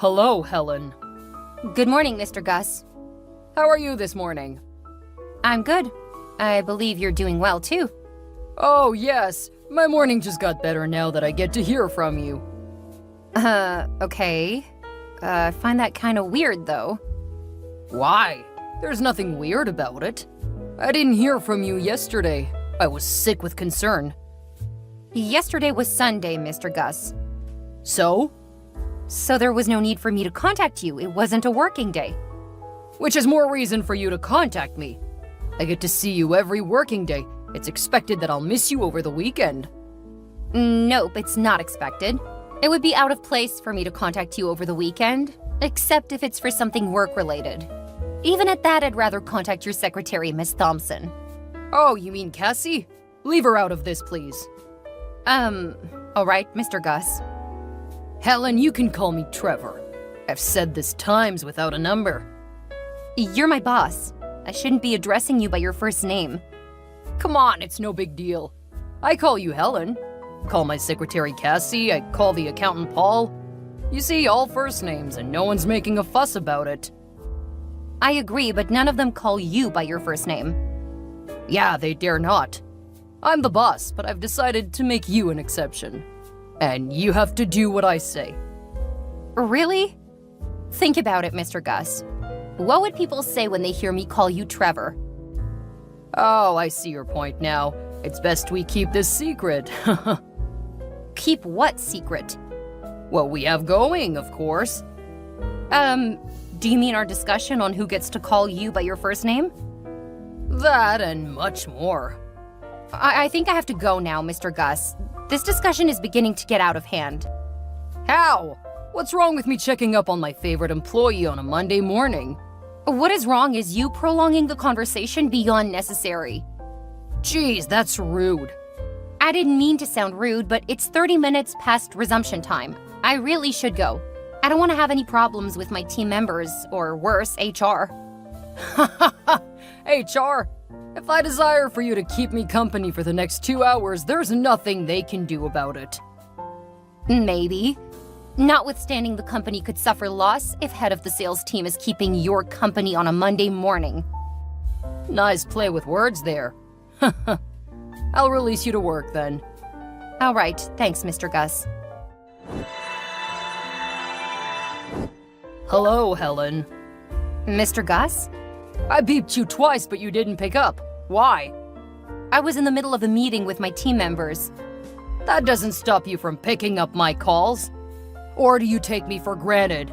Hello, Helen. Good morning, Mr. Gus. How are you this morning? I'm good. I believe you're doing well, too. Oh, yes. My morning just got better now that I get to hear from you. Okay. I find that kind of weird, though. Why? There's nothing weird about it. I didn't hear from you yesterday. I was sick with concern. Yesterday was Sunday, Mr. Gus. So? So there was no need for me to contact you. It wasn't a working day. Which is more reason for you to contact me. I get to see you every working day. It's expected that I'll miss you over the weekend. Nope, it's not expected. It would be out of place for me to contact you over the weekend, except if it's for something work-related. Even at that, I'd rather contact your secretary, Miss Thompson. Oh, you mean Cassie? Leave her out of this, please. All right, Mr. Gus. Helen, you can call me Trevor. I've said this times without a number. You're my boss. I shouldn't be addressing you by your first name. Come on, it's no big deal. I call you Helen. Call my secretary Cassie, I call the accountant Paul. You see, all first names, and no one's making a fuss about it. I agree, but none of them call you by your first name. Yeah, they dare not. I'm the boss, but I've decided to make you an exception. And you have to do what I say. Really? Think about it, Mr. Gus. What would people say when they hear me call you Trevor? Oh, I see your point now. It's best we keep this secret. Keep what secret? What we have going, of course. Do you mean our discussion on who gets to call you by your first name? That and much more. I think I have to go now, Mr. Gus. This discussion is beginning to get out of hand. How? What's wrong with me checking up on my favorite employee on a Monday morning? What is wrong is you prolonging the conversation beyond necessary. Geez, that's rude. I didn't mean to sound rude, but it's 30 minutes past resumption time. I really should go. I don't want to have any problems with my team members, or worse, HR. HR? If I desire for you to keep me company for the next 2 hours, there's nothing they can do about it. Maybe. Notwithstanding, the company could suffer loss if head of the sales team is keeping your company on a Monday morning. Nice play with words there. I'll release you to work then. All right, thanks, Mr. Gus. Hello, Helen. Mr. Gus? I beeped you twice, but you didn't pick up. Why? I was in the middle of a meeting with my team members. That doesn't stop you from picking up my calls. Or do you take me for granted?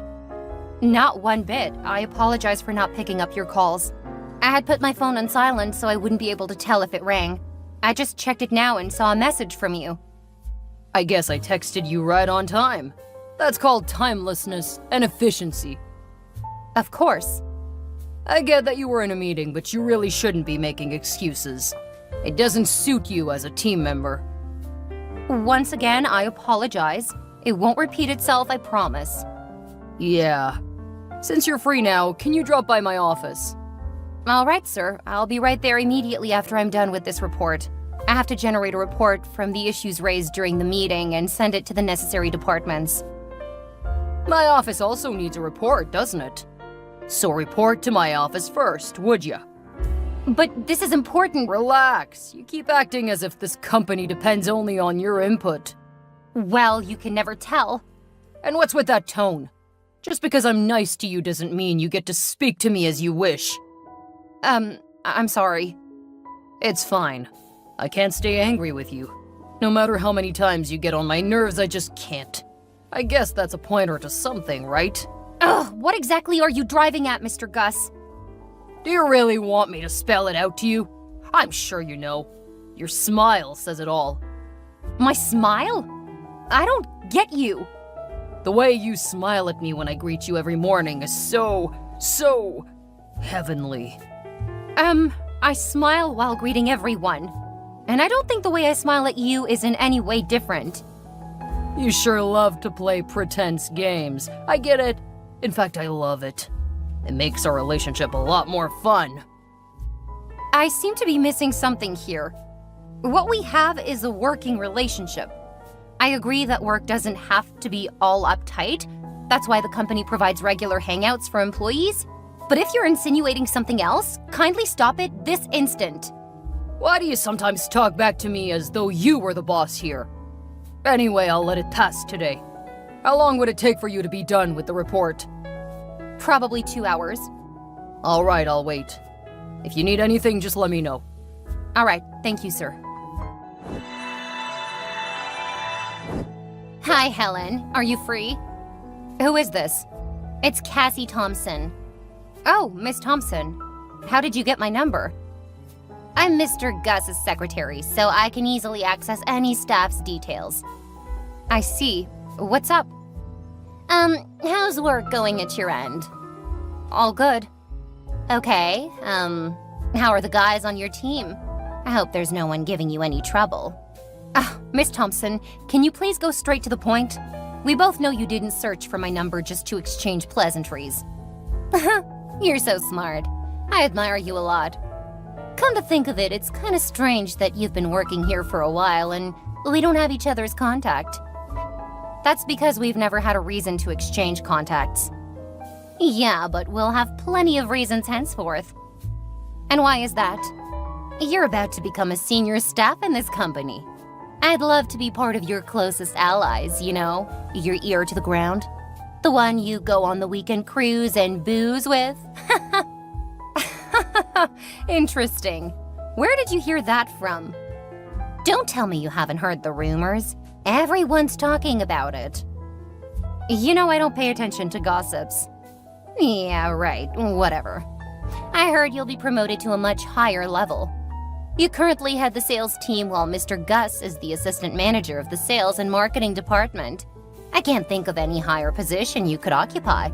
Not one bit. I apologize for not picking up your calls. I had put my phone on silent so I wouldn't be able to tell if it rang. I just checked it now and saw a message from you. I guess I texted you right on time. That's called timelessness and efficiency. Of course. I get that you were in a meeting, but you really shouldn't be making excuses. It doesn't suit you as a team member. Once again, I apologize. It won't repeat itself, I promise. Yeah. Since you're free now, can you drop by my office? All right, sir. I'll be right there immediately after I'm done with this report. I have to generate a report from the issues raised during the meeting and send it to the necessary departments. My office also needs a report, doesn't it? So report to my office first, would ya? But this is important. Relax. You keep acting as if this company depends only on your input. Well, you can never tell. And what's with that tone? Just because I'm nice to you doesn't mean you get to speak to me as you wish. I'm sorry. It's fine. I can't stay angry with you. No matter how many times you get on my nerves, I just can't. I guess that's a pointer to something, right? Ugh, what exactly are you driving at, Mr. Gus? Do you really want me to spell it out to you? I'm sure you know. Your smile says it all. My smile? I don't get you. The way you smile at me when I greet you every morning is so heavenly. I smile while greeting everyone. And I don't think the way I smile at you is in any way different. You sure love to play pretense games. I get it. In fact, I love it. It makes our relationship a lot more fun. I seem to be missing something here. What we have is a working relationship. I agree that work doesn't have to be all uptight, That's why the company provides regular hangouts for employees. But if you're insinuating something else, kindly stop it this instant. Why do you sometimes talk back to me as though you were the boss here? Anyway, I'll let it pass today. How long would it take for you to be done with the report? Probably 2 hours. All right, I'll wait. If you need anything, just let me know. All right, thank you, sir. Hi, Helen. Are you free? Who is this? It's Cassie Thompson. Oh, Miss Thompson. How did you get my number? I'm Mr. Gus's secretary, so I can easily access any staff's details. I see. What's up? How's work going at your end? All good. Okay, how are the guys on your team? I hope there's no one giving you any trouble. Miss Thompson, can you please go straight to the point? We both know you didn't search for my number just to exchange pleasantries. You're so smart. I admire you a lot. Come to think of it, it's kind of strange that you've been working here for a while and we don't have each other's contact. That's because we've never had a reason to exchange contacts. Yeah, but we'll have plenty of reasons henceforth. And why is that? You're about to become a senior staff in this company. I'd love to be part of your closest allies, you know, your ear to the ground. The one you go on the weekend cruise and booze with. Interesting. Where did you hear that from? Don't tell me you haven't heard the rumors. Everyone's talking about it. You know I don't pay attention to gossips. Yeah, right. Whatever. I heard you'll be promoted to a much higher level. You currently head the sales team while Mr. Gus is the assistant manager of the sales and marketing department. I can't think of any higher position you could occupy.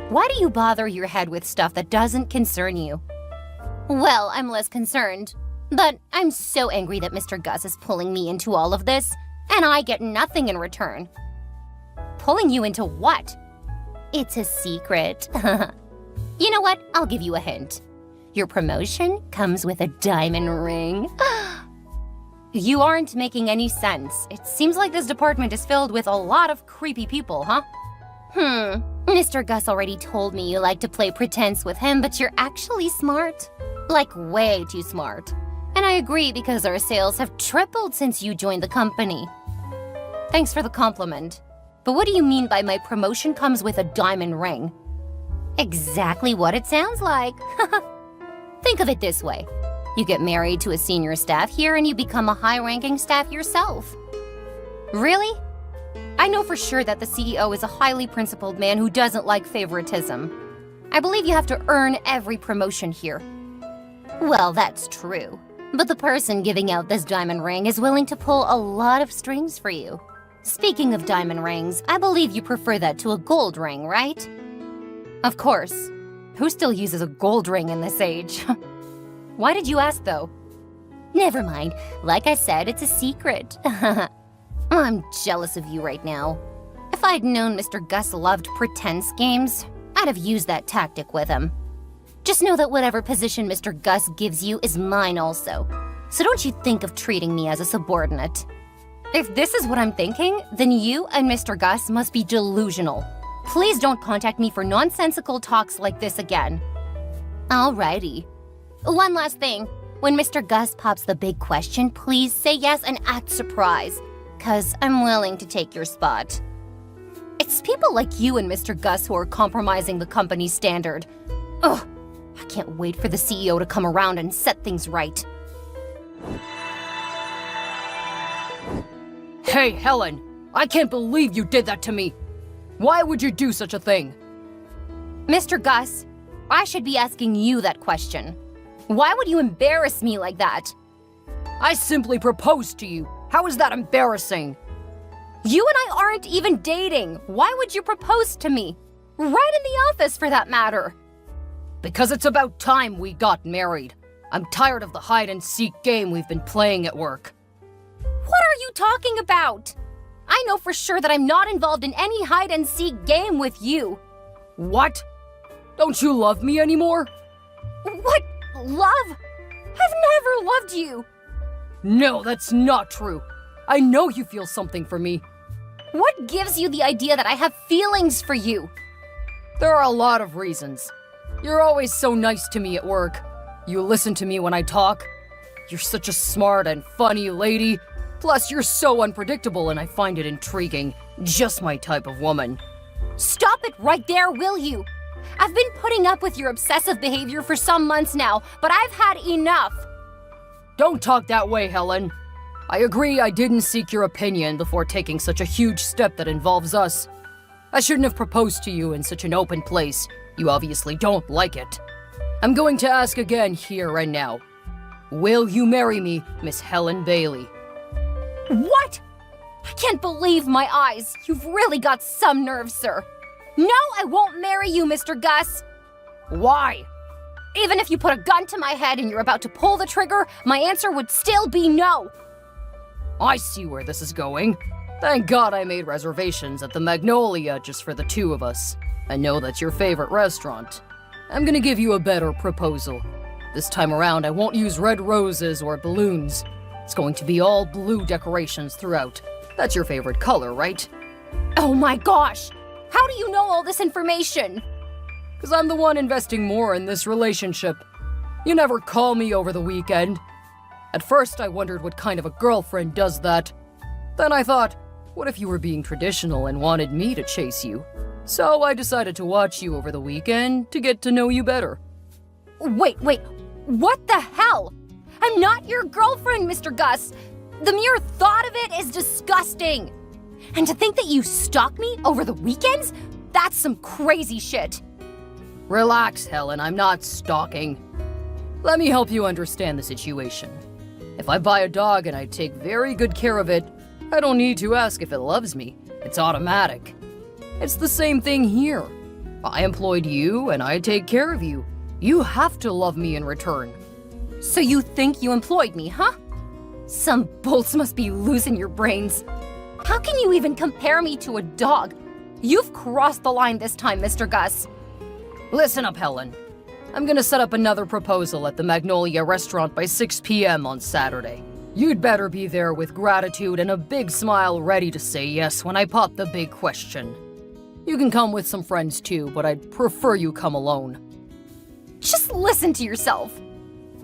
Why do you bother your head with stuff that doesn't concern you? Well, I'm less concerned. But I'm so angry that Mr. Gus is pulling me into all of this, and I get nothing in return. Pulling you into what? It's a secret. You know what? I'll give you a hint. Your promotion comes with a diamond ring. You aren't making any sense. It seems like this department is filled with a lot of creepy people, huh? Mr. Gus already told me you like to play pretense with him, but you're actually smart. Like, way too smart. And I agree because our sales have tripled since you joined the company. Thanks for the compliment. But what do you mean by my promotion comes with a diamond ring? Exactly what it sounds like. Think of it this way. You get married to a senior staff here and you become a high-ranking staff yourself. Really? I know for sure that the CEO is a highly principled man who doesn't like favoritism. I believe you have to earn every promotion here. Well, that's true. But the person giving out this diamond ring is willing to pull a lot of strings for you. Speaking of diamond rings, I believe you prefer that to a gold ring, right? Of course. Who still uses a gold ring in this age? Why did you ask, though? Never mind. Like I said, it's a secret. I'm jealous of you right now. If I'd known Mr. Gus loved pretense games, I'd have used that tactic with him. Just know that whatever position Mr. Gus gives you is mine also. So don't you think of treating me as a subordinate. If this is what I'm thinking, then you and Mr. Gus must be delusional. Please don't contact me for nonsensical talks like this again. Alrighty. One last thing. When Mr. Gus pops the big question, please say yes and act surprised. 'Cause I'm willing to take your spot. It's people like you and Mr. Gus who are compromising the company's standard. Ugh, I can't wait for the CEO to come around and set things right. Hey, Helen! I can't believe you did that to me! Why would you do such a thing? Mr. Gus, I should be asking you that question. Why would you embarrass me like that? I simply proposed to you. How is that embarrassing? You and I aren't even dating. Why would you propose to me? Right in the office, for that matter. Because it's about time we got married. I'm tired of the hide-and-seek game we've been playing at work. What are you talking about? I know for sure that I'm not involved in any hide-and-seek game with you. What? Don't you love me anymore? What? Love? I've never loved you. No, that's not true. I know you feel something for me. What gives you the idea that I have feelings for you? There are a lot of reasons. You're always so nice to me at work. You listen to me when I talk. You're such a smart and funny lady. Plus, you're so unpredictable and I find it intriguing. Just my type of woman. Stop it right there, will you? I've been putting up with your obsessive behavior for some months now, but I've had enough. Don't talk that way, Helen. I agree I didn't seek your opinion before taking such a huge step that involves us. I shouldn't have proposed to you in such an open place. You obviously don't like it. I'm going to ask again here and now. Will you marry me, Miss Helen Bailey? What? I can't believe my eyes. You've really got some nerve, sir. No, I won't marry you, Mr. Gus. Why? Even if you put a gun to my head and you're about to pull the trigger, my answer would still be no. I see where this is going. Thank God I made reservations at the Magnolia just for the two of us. I know that's your favorite restaurant. I'm gonna give you a better proposal. This time around, I won't use red roses or balloons. It's going to be all blue decorations throughout. That's your favorite color, right? Oh my gosh! How do you know all this information? Because I'm the one investing more in this relationship. You never call me over the weekend. At first, I wondered what kind of a girlfriend does that. Then I thought, what if you were being traditional and wanted me to chase you? So I decided to watch you over the weekend to get to know you better. Wait, what the hell? I'm not your girlfriend, Mr. Gus. The mere thought of it is disgusting. And to think that you stalk me over the weekends? That's some crazy shit. Relax, Helen, I'm not stalking. Let me help you understand the situation. If I buy a dog and I take very good care of it, I don't need to ask if it loves me. It's automatic. It's the same thing here. I employed you and I take care of you. You have to love me in return. So you think you employed me, huh? Some bolts must be loose in your brains. How can you even compare me to a dog? You've crossed the line this time, Mr. Gus. Listen up, Helen. I'm gonna set up another proposal at the Magnolia restaurant by 6 p.m. on Saturday. You'd better be there with gratitude and a big smile ready to say yes when I pop the big question. You can come with some friends too, but I'd prefer you come alone. Just listen to yourself.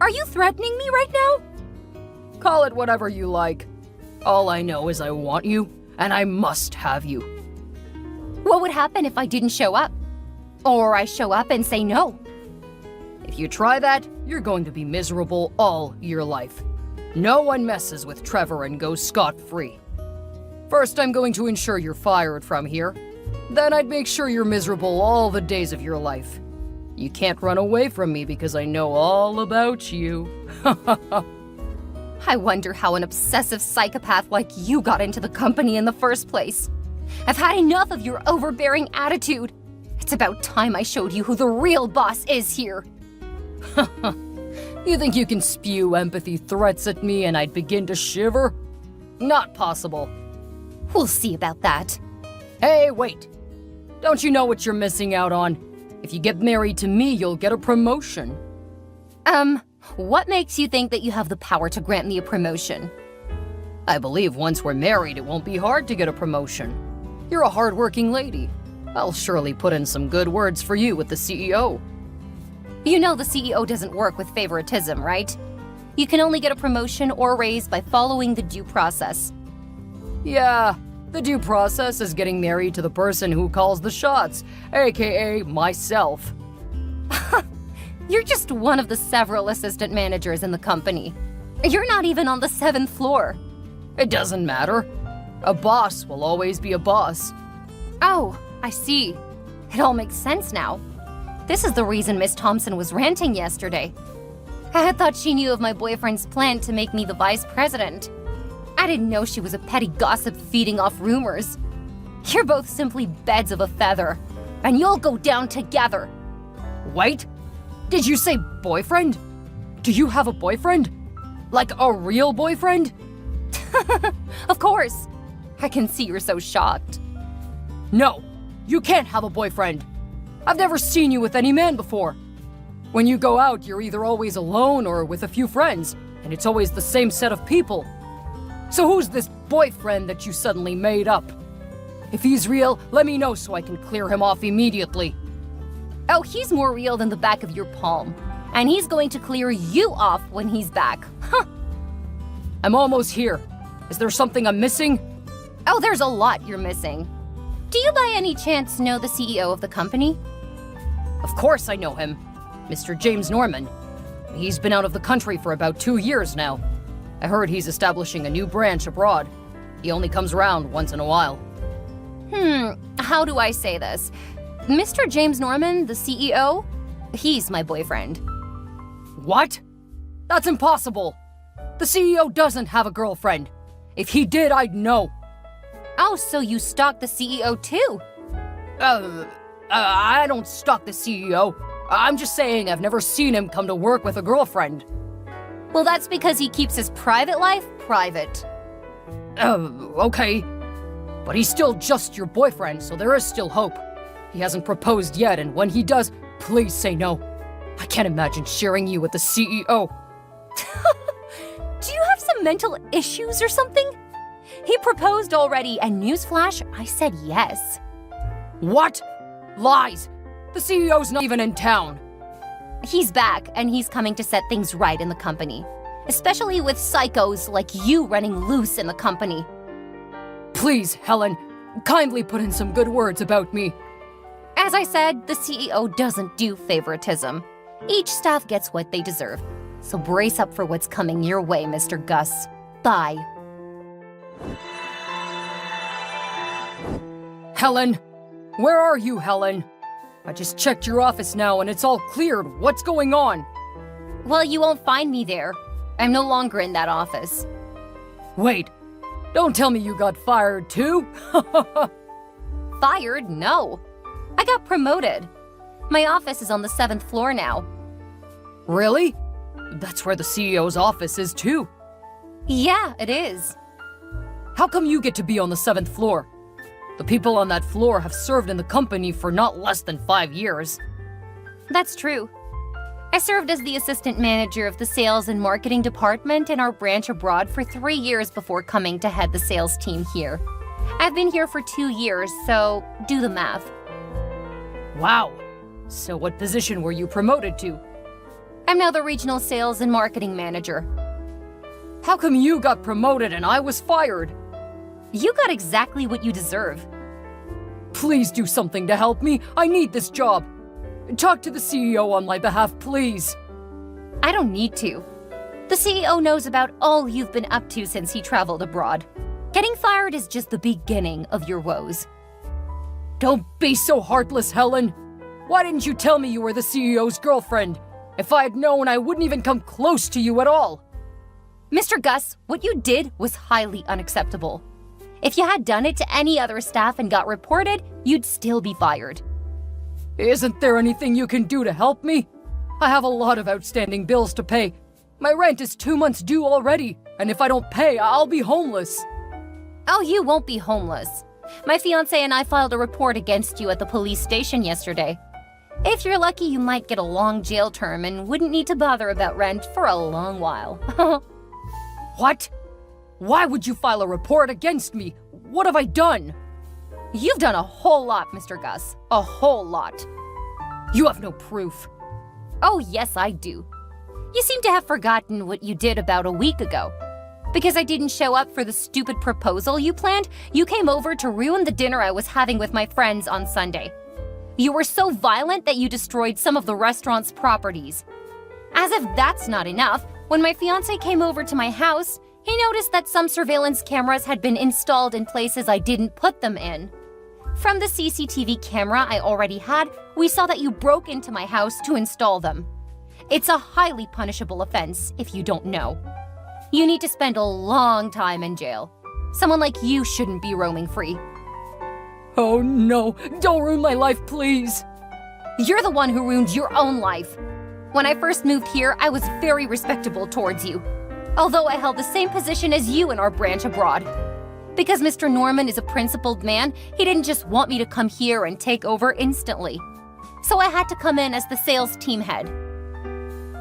Are you threatening me right now? Call it whatever you like. All I know is I want you, and I must have you. What would happen if I didn't show up? Or I show up and say no? If you try that, you're going to be miserable all your life. No one messes with Trevor and goes scot-free. First, I'm going to ensure you're fired from here. Then I'd make sure you're miserable all the days of your life. You can't run away from me because I know all about you. I wonder how an obsessive psychopath like you got into the company in the first place. I've had enough of your overbearing attitude. It's about time I showed you who the real boss is here. You think you can spew empathy threats at me and I'd begin to shiver? Not possible. We'll see about that. Hey, wait. Don't you know what you're missing out on? If you get married to me, you'll get a promotion. What makes you think that you have the power to grant me a promotion? I believe once we're married, it won't be hard to get a promotion. You're a hardworking lady. I'll surely put in some good words for you with the CEO. You know the CEO doesn't work with favoritism, right? You can only get a promotion or raise by following the due process. Yeah, the due process is getting married to the person who calls the shots, aka myself. You're just one of the several assistant managers in the company. You're not even on the 7th floor. It doesn't matter. A boss will always be a boss. Oh, I see. It all makes sense now. This is the reason Miss Thompson was ranting yesterday. I had thought she knew of my boyfriend's plan to make me the vice president. I didn't know she was a petty gossip feeding off rumors. You're both simply beds of a feather, and you'll go down together. Wait, did you say boyfriend? Do you have a boyfriend? Like a real boyfriend? Of course. I can see you're so shocked. No, you can't have a boyfriend. I've never seen you with any man before. When you go out, you're either always alone or with a few friends, and it's always the same set of people. So who's this boyfriend that you suddenly made up? If he's real, let me know so I can clear him off immediately. Oh, he's more real than the back of your palm. And he's going to clear you off when he's back. Huh. I'm almost here. Is there something I'm missing? Oh, there's a lot you're missing. Do you by any chance know the CEO of the company? Of course I know him. Mr. James Norman. He's been out of the country for about 2 years now. I heard he's establishing a new branch abroad. He only comes around once in a while. How do I say this? Mr. James Norman, the CEO, he's my boyfriend. What? That's impossible. The CEO doesn't have a girlfriend. If he did, I'd know. Oh, so you stalked the CEO too? I don't stalk the CEO. I'm just saying I've never seen him come to work with a girlfriend. Well, that's because he keeps his private life private. Okay. But he's still just your boyfriend, so there is still hope. He hasn't proposed yet, and when he does, please say no. I can't imagine sharing you with the CEO. Do you have some mental issues or something? He proposed already, and newsflash, I said yes. What? Lies! The CEO's not even in town. He's back, and he's coming to set things right in the company. Especially with psychos like you running loose in the company. Please, Helen, kindly put in some good words about me. As I said, the CEO doesn't do favoritism. Each staff gets what they deserve. So brace up for what's coming your way, Mr. Gus. Bye. Helen! Where are you, Helen? I just checked your office now and it's all cleared. What's going on? Well, you won't find me there. I'm no longer in that office. Wait, don't tell me you got fired too? Fired? No. I got promoted. My office is on the 7th floor now. Really? That's where the CEO's office is too. Yeah, it is. How come you get to be on the 7th floor? The people on that floor have served in the company for not less than 5 years. That's true. I served as the assistant manager of the sales and marketing department in our branch abroad for 3 years before coming to head the sales team here. I've been here for 2 years, so do the math. Wow. So what position were you promoted to? I'm now the regional sales and marketing manager. How come you got promoted and I was fired? You got exactly what you deserve. Please do something to help me. I need this job. Talk to the CEO on my behalf, please. I don't need to. The CEO knows about all you've been up to since he traveled abroad. Getting fired is just the beginning of your woes. Don't be so heartless, Helen. Why didn't you tell me you were the CEO's girlfriend? If I had known, I wouldn't even come close to you at all. Mr. Gus, what you did was highly unacceptable. If you had done it to any other staff and got reported, you'd still be fired. Isn't there anything you can do to help me? I have a lot of outstanding bills to pay. My rent is 2 months due already, and if I don't pay, I'll be homeless. Oh, you won't be homeless. My fiancé and I filed a report against you at the police station yesterday. If you're lucky, you might get a long jail term and wouldn't need to bother about rent for a long while. What? Why would you file a report against me? What have I done? You've done a whole lot, Mr. Gus. A whole lot. You have no proof. Oh, yes, I do. You seem to have forgotten what you did about a week ago. Because I didn't show up for the stupid proposal you planned, you came over to ruin the dinner I was having with my friends on Sunday. You were so violent that you destroyed some of the restaurant's properties. As if that's not enough, when my fiancé came over to my house, he noticed that some surveillance cameras had been installed in places I didn't put them in. From the CCTV camera I already had, we saw that you broke into my house to install them. It's a highly punishable offense if you don't know. You need to spend a long time in jail. Someone like you shouldn't be roaming free. Oh no, don't ruin my life, please. You're the one who ruined your own life. When I first moved here, I was very respectable towards you. Although I held the same position as you in our branch abroad. Because Mr. Norman is a principled man, he didn't just want me to come here and take over instantly. So I had to come in as the sales team head.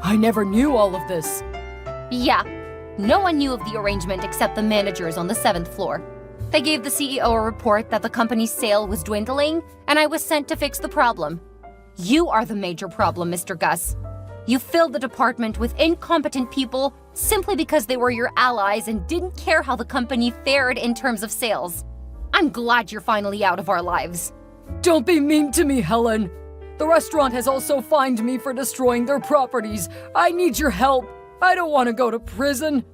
I never knew all of this. Yeah, no one knew of the arrangement except the managers on the 7th floor. They gave the CEO a report that the company's sale was dwindling, and I was sent to fix the problem. You are the major problem, Mr. Gus. You filled the department with incompetent people simply because they were your allies and didn't care how the company fared in terms of sales. I'm glad you're finally out of our lives. Don't be mean to me, Helen. The restaurant has also fined me for destroying their properties. I need your help. I don't want to go to prison.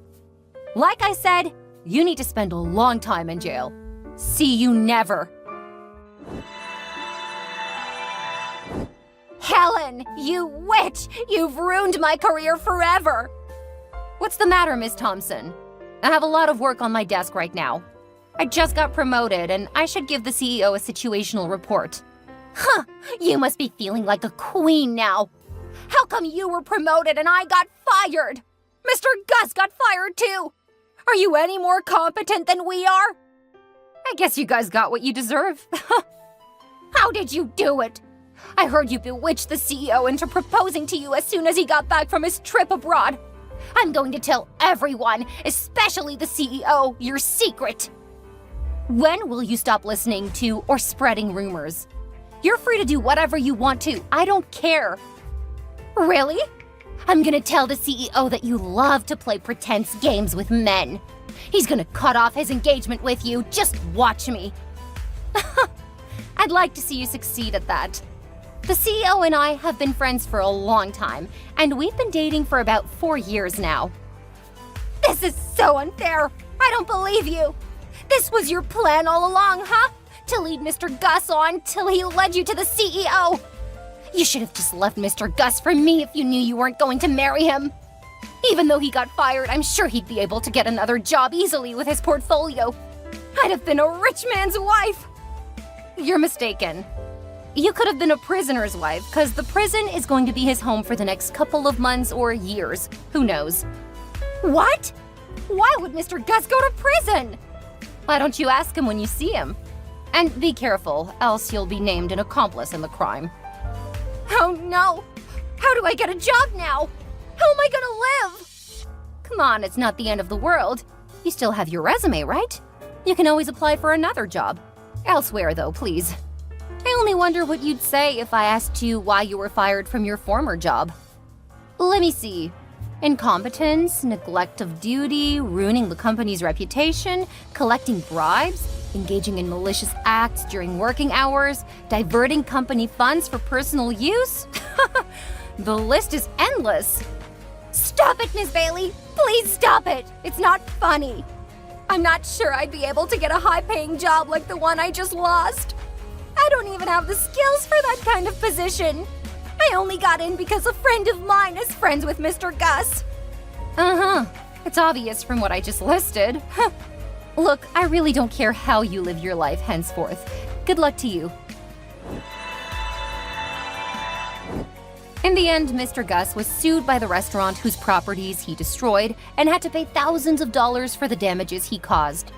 Like I said, you need to spend a long time in jail. See you never. Helen, you witch! You've ruined my career forever! What's the matter, Miss Thompson? I have a lot of work on my desk right now. I just got promoted, and I should give the CEO a situational report. Huh, you must be feeling like a queen now. How come you were promoted and I got fired? Mr. Gus got fired too. Are you any more competent than we are? I guess you guys got what you deserve. How did you do it? I heard you bewitched the CEO into proposing to you as soon as he got back from his trip abroad. I'm going to tell everyone, especially the CEO, your secret. When will you stop listening to or spreading rumors? You're free to do whatever you want to. I don't care. Really? I'm gonna tell the CEO that you love to play pretense games with men. He's gonna cut off his engagement with you. Just watch me. I'd like to see you succeed at that. The CEO and I have been friends for a long time, and we've been dating for about 4 years now. This is so unfair. I don't believe you. This was your plan all along, huh? To lead Mr. Gus on till he led you to the CEO. You should have just left Mr. Gus for me if you knew you weren't going to marry him. Even though he got fired, I'm sure he'd be able to get another job easily with his portfolio. I'd have been a rich man's wife. You're mistaken. You could have been a prisoner's wife, because the prison is going to be his home for the next couple of months or years. Who knows? What? Why would Mr. Gus go to prison? Why don't you ask him when you see him? And be careful, else you'll be named an accomplice in the crime. Oh no! How do I get a job now? How am I gonna live? Come on, it's not the end of the world. You still have your resume, right? You can always apply for another job. Elsewhere, though, please. I only wonder what you'd say if I asked you why you were fired from your former job. Let me see. Incompetence, neglect of duty, ruining the company's reputation, collecting bribes, engaging in malicious acts during working hours, diverting company funds for personal use? The list is endless. Stop it, Miss Bailey! Please stop it! It's not funny. I'm not sure I'd be able to get a high-paying job like the one I just lost. I don't even have the skills for that kind of position. I only got in because a friend of mine is friends with Mr. Gus. Uh-huh. It's obvious from what I just listed. Look, I really don't care how you live your life henceforth. Good luck to you. In the end, Mr. Gus was sued by the restaurant whose properties he destroyed and had to pay thousands of dollars for the damages he caused.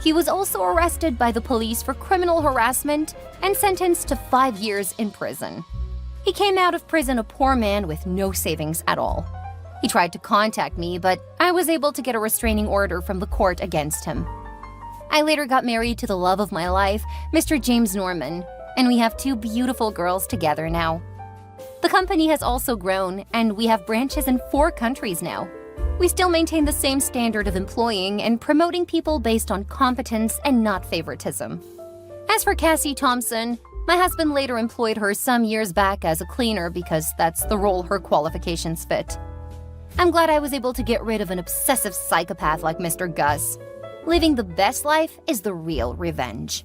He was also arrested by the police for criminal harassment and sentenced to 5 years in prison. He came out of prison a poor man with no savings at all. He tried to contact me, but I was able to get a restraining order from the court against him. I later got married to the love of my life, Mr. James Norman, and we have 2 beautiful girls together now. The company has also grown, and we have branches in 4 countries now. We still maintain the same standard of employing and promoting people based on competence and not favoritism. As for Cassie Thompson, my husband later employed her some years back as a cleaner because that's the role her qualifications fit. I'm glad I was able to get rid of an obsessive psychopath like Mr. Gus. Living the best life is the real revenge.